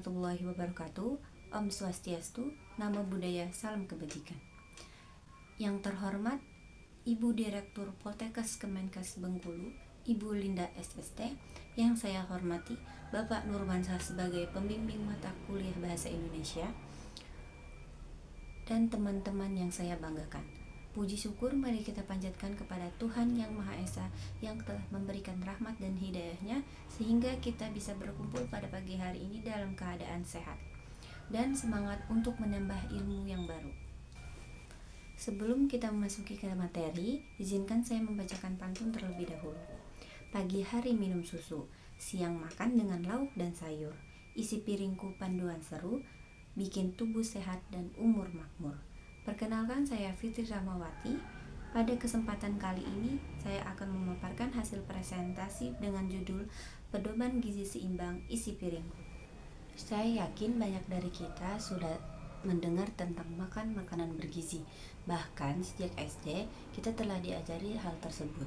warahmatullahi wabarakatuh. Om Swastiastu, Namo Buddhaya, Salam Kebajikan. Yang terhormat Ibu Direktur Poltekkes Kemenkes Bengkulu, Ibu Linda SST, yang saya hormati Bapak Nurmansyah sebagai pembimbing mata kuliah Bahasa Indonesia, dan teman-teman yang saya banggakan. Puji syukur mari kita panjatkan kepada Tuhan Yang Maha Esa yang telah memberikan rahmat dan hidayahnya sehingga kita bisa berkumpul pada pagi hari ini dalam keadaan sehat dan semangat untuk menambah ilmu yang baru. Sebelum kita memasuki ke materi, izinkan saya membacakan pantun terlebih dahulu. Pagi hari minum susu, siang makan dengan lauk dan sayur, isi piringku panduan seru, bikin tubuh sehat dan umur makmur. Perkenalkan, saya Fitri Rahmawati. Pada kesempatan kali ini, saya akan memaparkan hasil presentasi dengan judul Pedoman Gizi Seimbang Isi Piringku. Saya yakin banyak dari kita sudah mendengar tentang makan makanan bergizi. Bahkan sejak SD, kita telah diajari hal tersebut.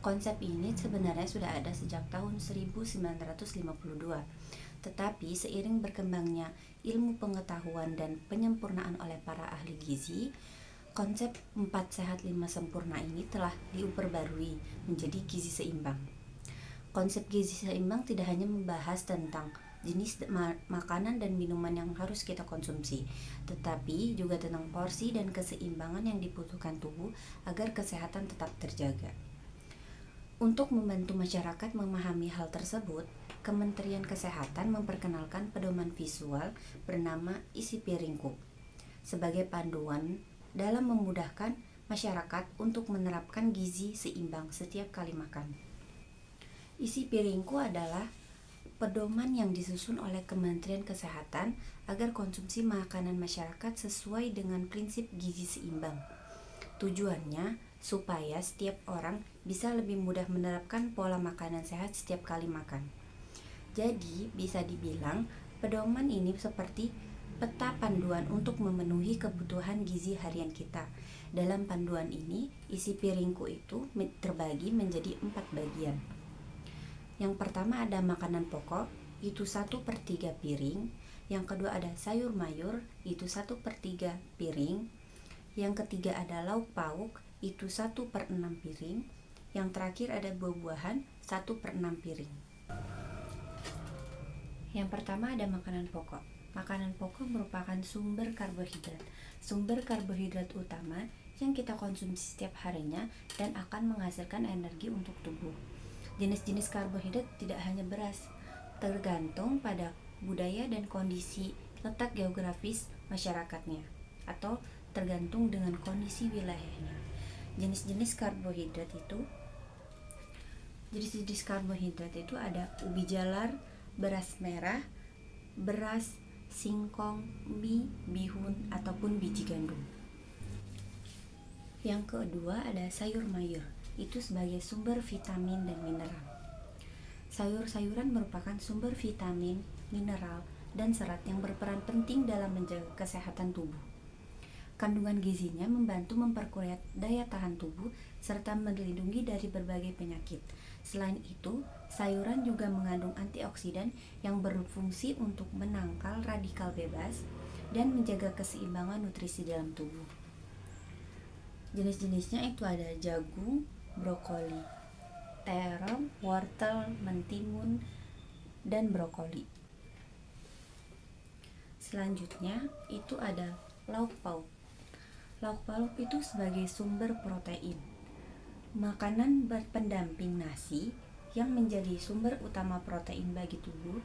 Konsep ini sebenarnya sudah ada sejak tahun 1952. Tetapi seiring berkembangnya ilmu pengetahuan dan penyempurnaan oleh para ahli gizi, konsep 4 sehat 5 sempurna ini telah diperbarui menjadi gizi seimbang. Konsep gizi seimbang tidak hanya membahas tentang jenis makanan dan minuman yang harus kita konsumsi, tetapi juga tentang porsi dan keseimbangan yang dibutuhkan tubuh agar kesehatan tetap terjaga. Untuk membantu masyarakat memahami hal tersebut, Kementerian Kesehatan memperkenalkan pedoman visual bernama Isi Piringku sebagai panduan dalam memudahkan masyarakat untuk menerapkan gizi seimbang setiap kali makan. Isi Piringku adalah pedoman yang disusun oleh Kementerian Kesehatan agar konsumsi makanan masyarakat sesuai dengan prinsip gizi seimbang. Tujuannya supaya setiap orang bisa lebih mudah menerapkan pola makanan sehat setiap kali makan. Jadi, bisa dibilang pedoman ini seperti peta panduan untuk memenuhi kebutuhan gizi harian kita. Dalam panduan ini, isi piringku itu terbagi menjadi 4 bagian. Yang pertama ada makanan pokok, itu 1/3 piring. Yang kedua ada sayur mayur, itu 1/3 piring. Yang ketiga ada lauk pauk, itu 1/6 piring. Yang terakhir ada buah-buahan, 1/6 piring. Yang pertama ada makanan pokok. Makanan pokok merupakan sumber karbohidrat. Sumber karbohidrat utama yang kita konsumsi setiap harinya dan akan menghasilkan energi untuk tubuh. Jenis-jenis karbohidrat tidak hanya beras, tergantung pada budaya dan kondisi letak geografis masyarakatnya atau tergantung dengan kondisi wilayahnya. Jenis-jenis karbohidrat itu ada ubi jalar, beras merah, beras, singkong, mie, bihun, ataupun biji gandum. Yang kedua ada sayur mayur, itu sebagai sumber vitamin dan mineral. Sayur-sayuran merupakan sumber vitamin, mineral, dan serat yang berperan penting dalam menjaga kesehatan tubuh. Kandungan gizinya membantu memperkuat daya tahan tubuh serta melindungi dari berbagai penyakit. Selain itu, sayuran juga mengandung antioksidan yang berfungsi untuk menangkal radikal bebas dan menjaga keseimbangan nutrisi dalam tubuh. Jenis-jenisnya itu ada jagung, brokoli, terong, wortel, mentimun, dan brokoli. Selanjutnya itu ada lauk pauk. Lauk pauk itu sebagai sumber protein. Makanan berpendamping nasi yang menjadi sumber utama protein bagi tubuh.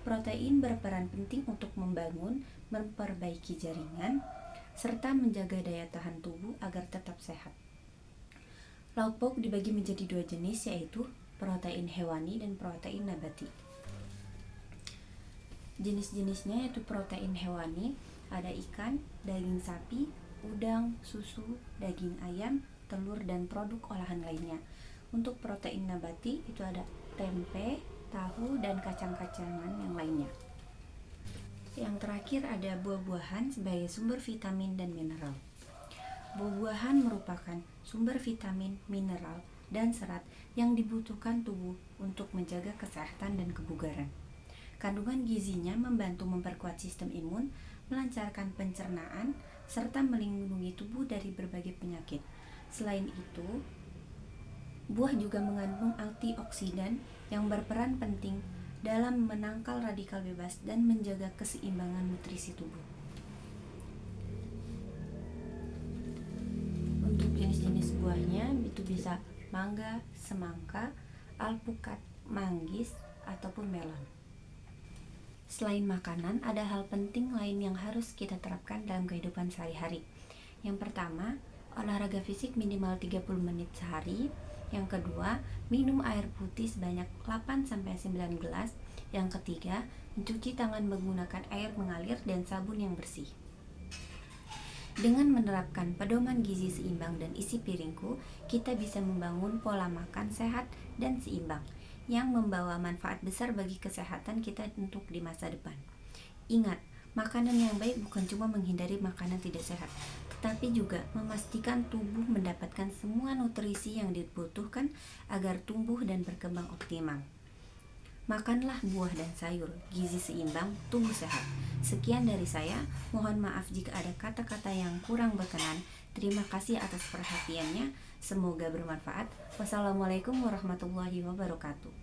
Protein berperan penting untuk membangun, memperbaiki jaringan, serta menjaga daya tahan tubuh agar tetap sehat. Lauk pauk dibagi menjadi 2 jenis, yaitu protein hewani dan protein nabati. Jenis-jenisnya yaitu protein hewani, ada ikan, daging sapi, udang, susu, daging ayam, telur, dan produk olahan lainnya. Untuk protein nabati itu ada tempe, tahu, dan kacang-kacangan yang lainnya. Yang terakhir ada buah-buahan sebagai sumber vitamin dan mineral. Buah-buahan merupakan sumber vitamin, mineral, dan serat yang dibutuhkan tubuh untuk menjaga kesehatan dan kebugaran. Kandungan gizinya membantu memperkuat sistem imun, melancarkan pencernaan, serta melindungi tubuh dari berbagai penyakit. Selain itu, buah juga mengandung antioksidan yang berperan penting dalam menangkal radikal bebas dan menjaga keseimbangan nutrisi tubuh. Untuk jenis-jenis buahnya itu bisa mangga, semangka, alpukat, manggis, ataupun melon. Selain makanan, ada hal penting lain yang harus kita terapkan dalam kehidupan sehari-hari. Yang pertama, olahraga fisik minimal 30 menit sehari. Yang kedua, minum air putih sebanyak 8-9 gelas. Yang ketiga, mencuci tangan menggunakan air mengalir dan sabun yang bersih. Dengan menerapkan pedoman gizi seimbang dan isi piringku, kita bisa membangun pola makan sehat dan seimbang yang membawa manfaat besar bagi kesehatan kita untuk di masa depan. Ingat, makanan yang baik bukan cuma menghindari makanan tidak sehat, tetapi juga memastikan tubuh mendapatkan semua nutrisi yang dibutuhkan agar tumbuh dan berkembang optimal. Makanlah buah dan sayur, gizi seimbang, tubuh sehat. Sekian dari saya, mohon maaf jika ada kata-kata yang kurang berkenan. Terima kasih atas perhatiannya, semoga bermanfaat. Wassalamualaikum warahmatullahi wabarakatuh.